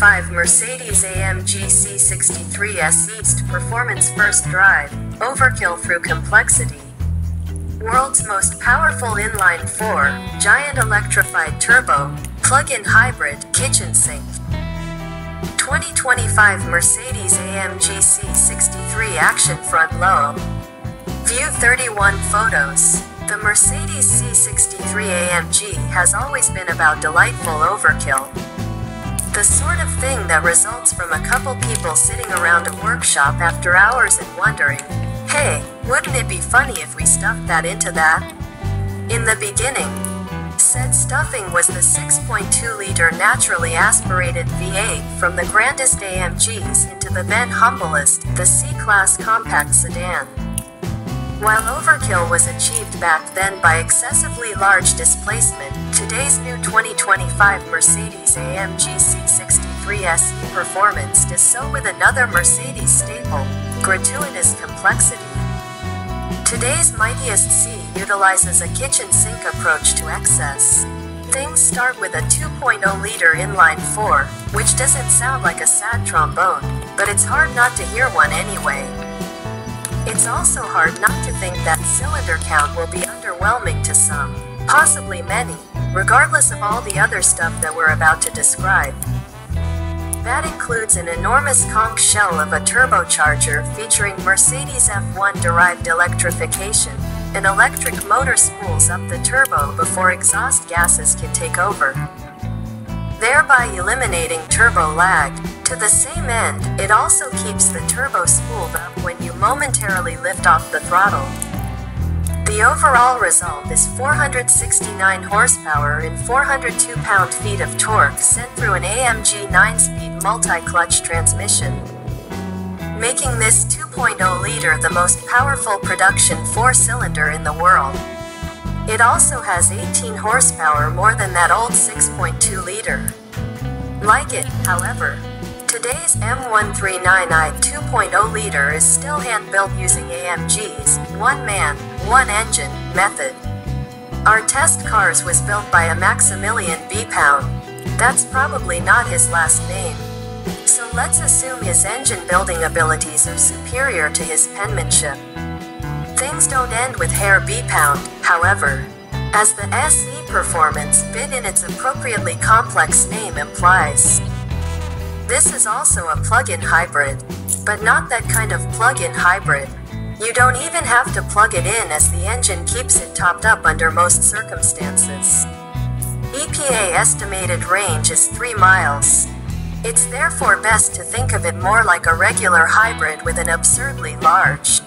2025 Mercedes-AMG C63 S performance first drive, overkill through complexity. World's most powerful inline-four, giant electrified turbo, plug-in hybrid, kitchen sink. 2025 Mercedes-AMG C63 action front low. View 31 photos. The Mercedes C63 AMG has always been about delightful overkill. The sort of thing that results from a couple people sitting around a workshop after hours and wondering, hey, wouldn't it be funny if we stuffed that into that? In the beginning, said stuffing was the 6.2-liter naturally aspirated V8 from the grandest AMGs into the then-humblest, the C-Class compact sedan. While overkill was achieved back then by excessively large displacement, today's new 2025 Mercedes-AMG C63 SE performance does so with another Mercedes staple, gratuitous complexity. Today's mightiest C utilizes a kitchen sink approach to excess. Things start with a 2.0-liter inline-four, which doesn't sound like a sad trombone, but it's hard not to hear one anyway. It's also hard not to think that cylinder count will be underwhelming to some, possibly many, regardless of all the other stuff that we're about to describe. That includes an enormous conch shell of a turbocharger featuring Mercedes F1-derived electrification, and electric motor spools up the turbo before exhaust gases can take over, thereby eliminating turbo lag. To the same end, it also keeps the turbo spooled up when you momentarily lift off the throttle. The overall result is 469 horsepower and 402 pound-feet of torque sent through an AMG 9-speed multi-clutch transmission, making this 2.0-liter the most powerful production 4-cylinder in the world. It also has 18 horsepower more than that old 6.2-liter. Like it, however, today's M139i 2.0-liter is still hand-built using AMG's one-man, one-engine method. Our test cars was built by a Maximilian B. Pound. That's probably not his last name. So let's assume his engine-building abilities are superior to his penmanship. Things don't end with Herr B. Pound, however, as the SE performance bit in its appropriately complex name implies. This is also a plug-in hybrid, but not that kind of plug-in hybrid. You don't even have to plug it in as the engine keeps it topped up under most circumstances. EPA estimated range is 3 miles. It's therefore best to think of it more like a regular hybrid with an absurdly large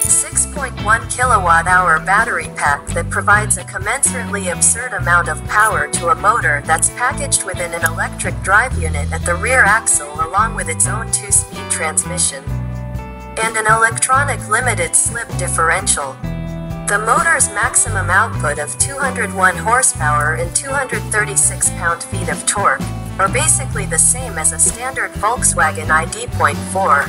6.1 kilowatt-hour battery pack that provides a commensurately absurd amount of power to a motor that's packaged within an electric drive unit at the rear axle along with its own 2-speed transmission, and an electronic limited slip differential. The motor's maximum output of 201 horsepower and 236 pound-feet of torque are basically the same as a standard Volkswagen ID.4.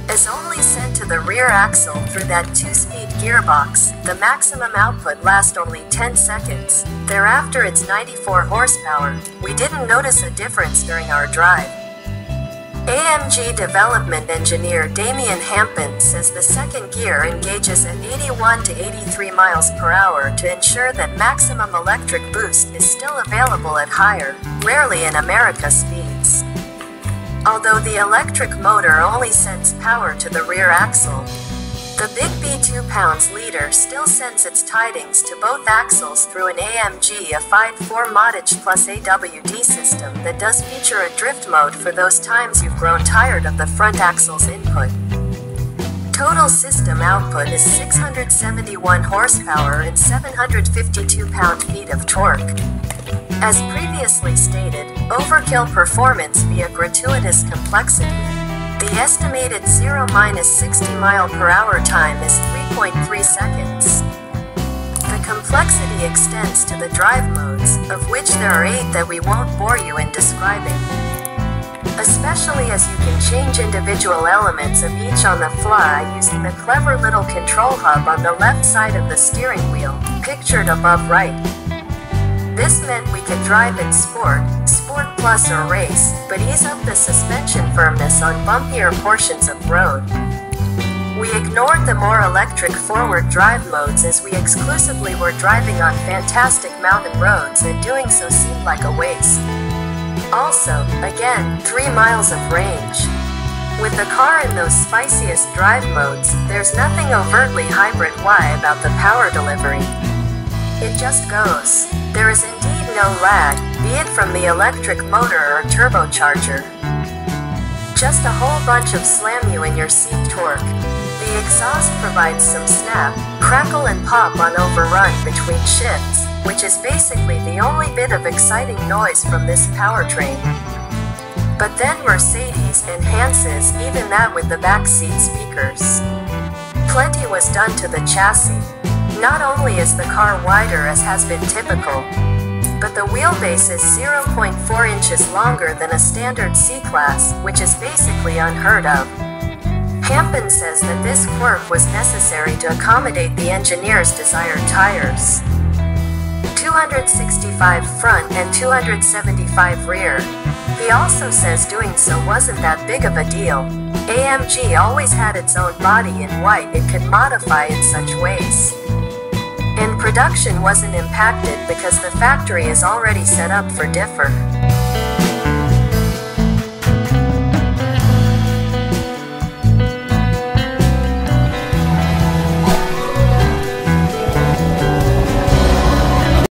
As only sent to the rear axle through that 2-speed gearbox, the maximum output lasts only 10 seconds. Thereafter it's 94 horsepower. We didn't notice a difference during our drive. AMG development engineer Damian Hampton says the second gear engages at 81 to 83 miles per hour to ensure that maximum electric boost is still available at higher, rarely in America speeds. Although the electric motor only sends power to the rear axle, the big B2 pounds-liter still sends its tidings to both axles through an AMG-ified 4-wattage plus AWD system that does feature a drift mode for those times you've grown tired of the front axle's input. Total system output is 671 horsepower and 752 pound-feet of torque. As previously stated, overkill performance via gratuitous complexity. The estimated 0–60 mile/hour time is 3.3 seconds. The complexity extends to the drive modes, of which there are 8 that we won't bore you in describing, especially as you can change individual elements of each on the fly using the clever little control hub on the left side of the steering wheel, pictured above right. This meant we could drive in sport sport plus or race, but ease up the suspension firmness on bumpier portions of road. We ignored the more electric forward drive modes as we exclusively were driving on fantastic mountain roads, and doing so seemed like a waste. Also, again, 3 miles of range. With the car in those spiciest drive modes, there's nothing overtly hybrid-y about the power delivery. It just goes. There is indeed no lag, be it from the electric motor or turbocharger. Just a whole bunch of slam-you-in-your-seat torque. The exhaust provides some snap, crackle and pop on overrun between shifts, which is basically the only bit of exciting noise from this powertrain. But then Mercedes enhances even that with the backseat speakers. Plenty was done to the chassis. Not only is the car wider as has been typical, but the wheelbase is 0.4 inches longer than a standard C-Class, which is basically unheard of. Hampen says that this quirk was necessary to accommodate the engineer's desired tires. 265 front and 275 rear. He also says doing so wasn't that big of a deal. AMG always had its own body in white it could modify in such ways. And production wasn't impacted because the factory is already set up for differ.